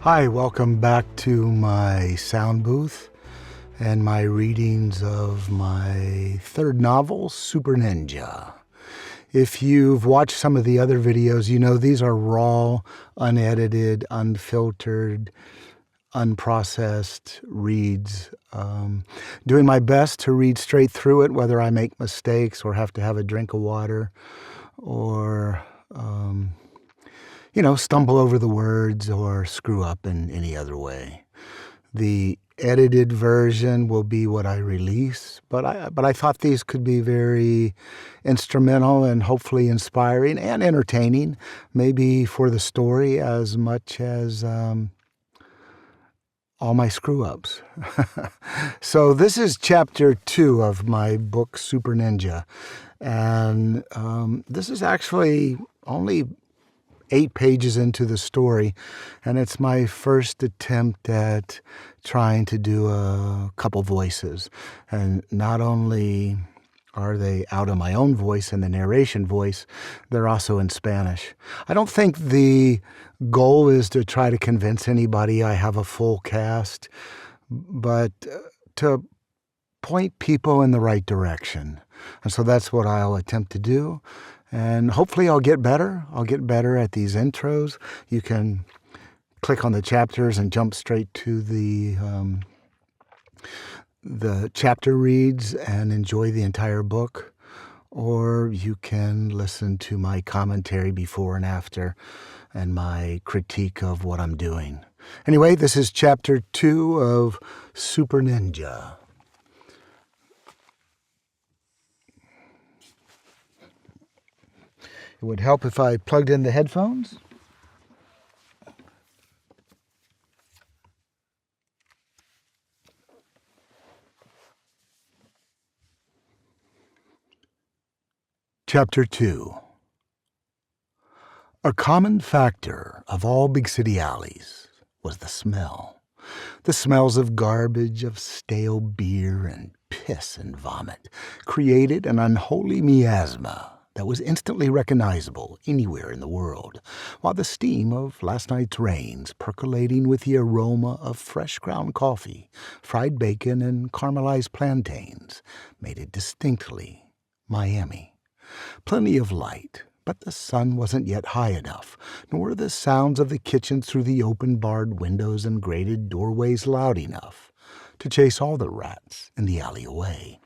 Hi, welcome back to my sound booth and my readings of my third novel, Super Ninja. If you've watched some of the other videos, you know these are raw, unedited, unfiltered, unprocessed reads. Doing my best to read straight through it, whether I make mistakes or have to have a drink of water or stumble over the words or screw up in any other way. The edited version will be what I release, but I thought these could be very instrumental and hopefully inspiring and entertaining, maybe for the story as much as all my screw-ups. So this is chapter 2 of my book, Super Ninja, and this is actually only 8 pages into the story, and it's my first attempt at trying to do a couple voices. And not only are they out of my own voice and the narration voice, they're also in Spanish. I don't think the goal is to try to convince anybody I have a full cast, but to point people in the right direction. And so that's what I'll attempt to do. And hopefully I'll get better. I'll get better at these intros. You can click on the chapters and jump straight to the chapter reads and enjoy the entire book. Or you can listen to my commentary before and after and my critique of what I'm doing. Anyway, this is chapter 2 of Super Ninja. It would help if I plugged in the headphones. Chapter 2. A common factor of all big city alleys was the smell. The smells of garbage, of stale beer and piss and vomit created an unholy miasma that was instantly recognizable anywhere in the world, while the steam of last night's rains, percolating with the aroma of fresh ground coffee, fried bacon, and caramelized plantains, made it distinctly Miami. Plenty of light, but the sun wasn't yet high enough, nor the sounds of the kitchen through the open barred windows and grated doorways loud enough to chase all the rats in the alley away.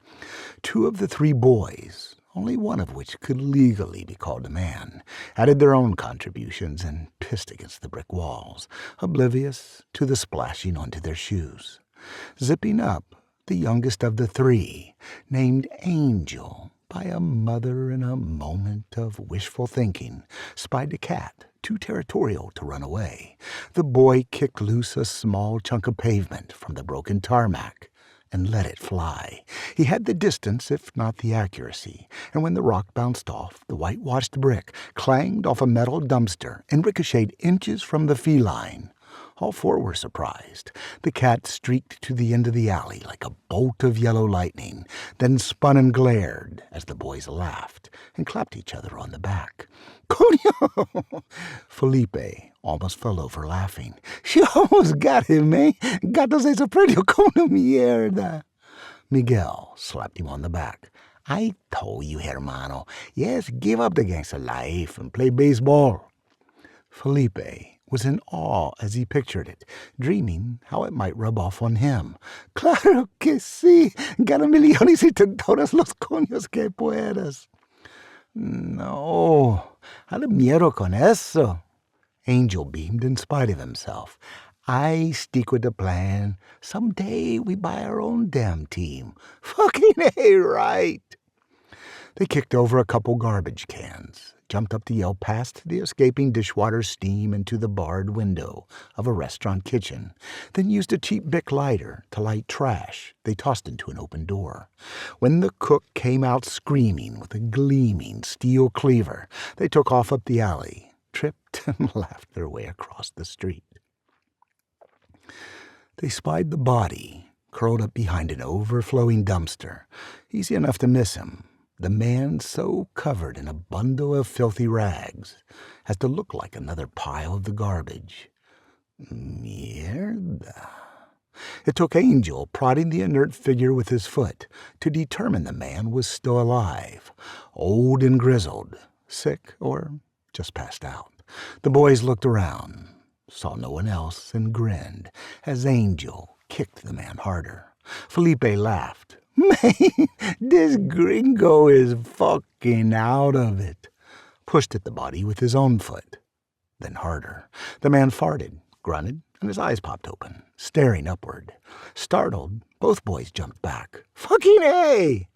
2 of the 3 boys, only one of which could legally be called a man, added their own contributions and pissed against the brick walls, oblivious to the splashing onto their shoes. Zipping up, the youngest of the 3, named Angel, by a mother in a moment of wishful thinking, spied a cat too territorial to run away. The boy kicked loose a small chunk of pavement from the broken tarmac and let it fly. He had the distance, if not the accuracy, and when the rock bounced off, the whitewashed brick clanged off a metal dumpster and ricocheted inches from the feline. All 4 were surprised. The cat streaked to the end of the alley like a bolt of yellow lightning, then spun and glared as the boys laughed and clapped each other on the back. Coño! Felipe almost fell over laughing. She almost got him, eh? Gatos ese predio como mierda. Miguel slapped him on the back. I told you, hermano. Yes, give up the gangster life and play baseball. Felipe was in awe as he pictured it, dreaming how it might rub off on him. Claro que sí. Gana millones y te todos los coños que puedas. No, a la miedo con eso. Angel beamed in spite of himself. I stick with the plan. Someday we buy our own damn team. Fucking A, right. They kicked over a couple garbage cans, jumped up to yell past the escaping dishwater steam into the barred window of a restaurant kitchen, then used a cheap Bic lighter to light trash they tossed into an open door. When the cook came out screaming with a gleaming steel cleaver, they took off up the alley, tripped and laughed their way across the street. They spied the body curled up behind an overflowing dumpster, easy enough to miss him. The man so covered in a bundle of filthy rags as to look like another pile of the garbage. Mierda. It took Angel prodding the inert figure with his foot to determine the man was still alive, old and grizzled, sick or just passed out. The boys looked around, saw no one else, and grinned as Angel kicked the man harder. Felipe laughed. "Man, this gringo is fucking out of it." Pushed at the body with his own foot. Then harder. The man farted, grunted, and his eyes popped open, staring upward. Startled, both boys jumped back. "Fucking A!"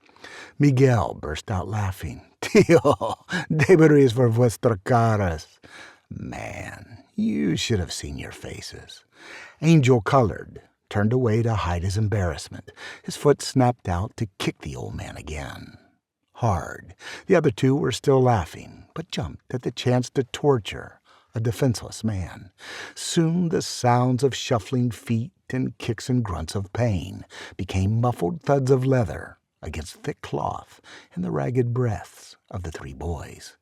Miguel burst out laughing. "Tío, deberías ver vuestras caras." Man, you should have seen your faces. Angel colored, turned away to hide his embarrassment. His foot snapped out to kick the old man again. Hard. The other two were still laughing, but jumped at the chance to torture a defenseless man. Soon the sounds of shuffling feet and kicks and grunts of pain became muffled thuds of leather against thick cloth and the ragged breaths of the three boys.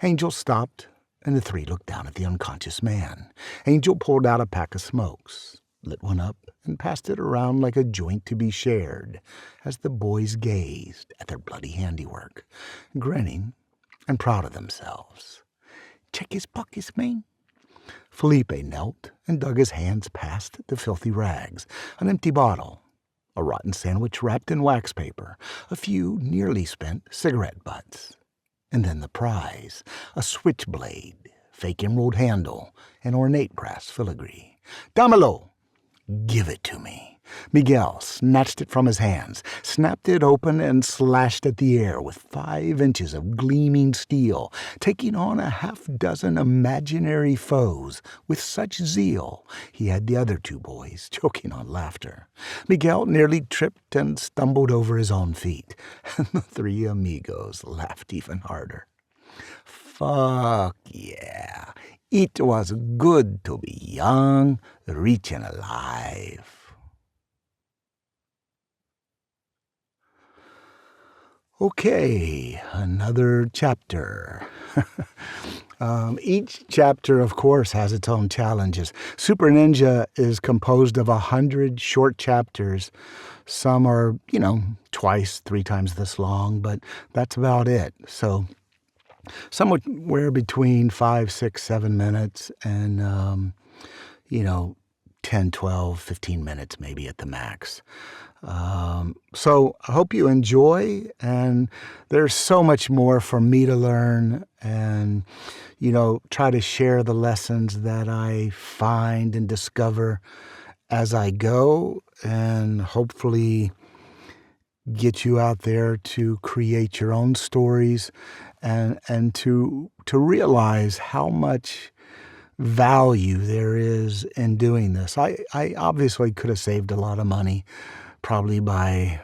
Angel stopped, and the three looked down at the unconscious man. Angel pulled out a pack of smokes, lit one up, and passed it around like a joint to be shared as the boys gazed at their bloody handiwork, grinning and proud of themselves. "Check his pockets, man." Felipe knelt and dug his hands past the filthy rags, an empty bottle, a rotten sandwich wrapped in wax paper, a few nearly spent cigarette butts. And then the prize, a switchblade, fake emerald handle, and ornate brass filigree. "Dámelo!" "Give it to me." Miguel snatched it from his hands, snapped it open, and slashed at the air with 5 inches of gleaming steel, taking on a half-dozen imaginary foes with such zeal he had the other two boys choking on laughter. Miguel nearly tripped and stumbled over his own feet, and the three amigos laughed even harder. Fuck yeah. It was good to be young, rich, and alive. Okay, another chapter. Each chapter, of course, has its own challenges. Super Ninja is composed of 100 short chapters. Some are, twice, 3 times this long, but that's about it. So somewhere between 5, 6, 7 minutes and, 10, 12, 15 minutes maybe at the max. So I hope you enjoy, and there's so much more for me to learn and, try to share the lessons that I find and discover as I go, and hopefully get you out there to create your own stories and to realize how much value there is in doing this. I obviously could have saved a lot of money, probably by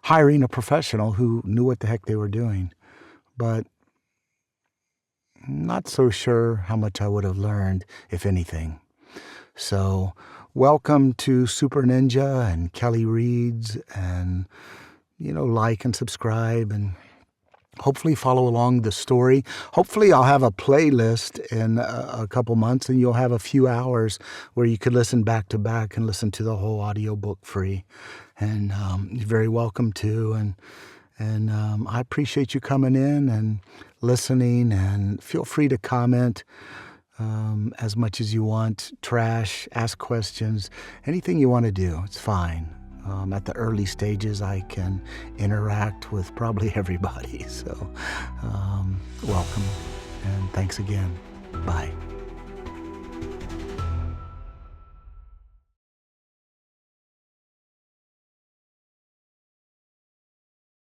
hiring a professional who knew what the heck they were doing. But I'm not so sure how much I would have learned, if anything. So welcome to Super Ninja and Kely Reads, and, like and subscribe, and hopefully follow along the story. Hopefully I'll have a playlist in a couple months, and you'll have a few hours where you could listen back to back and listen to the whole audiobook free. And you're very welcome to. And I appreciate you coming in and listening, and feel free to comment as much as you want. Trash, ask questions, anything you want to do, it's fine. At the early stages, I can interact with probably everybody. So welcome, and thanks again. Bye.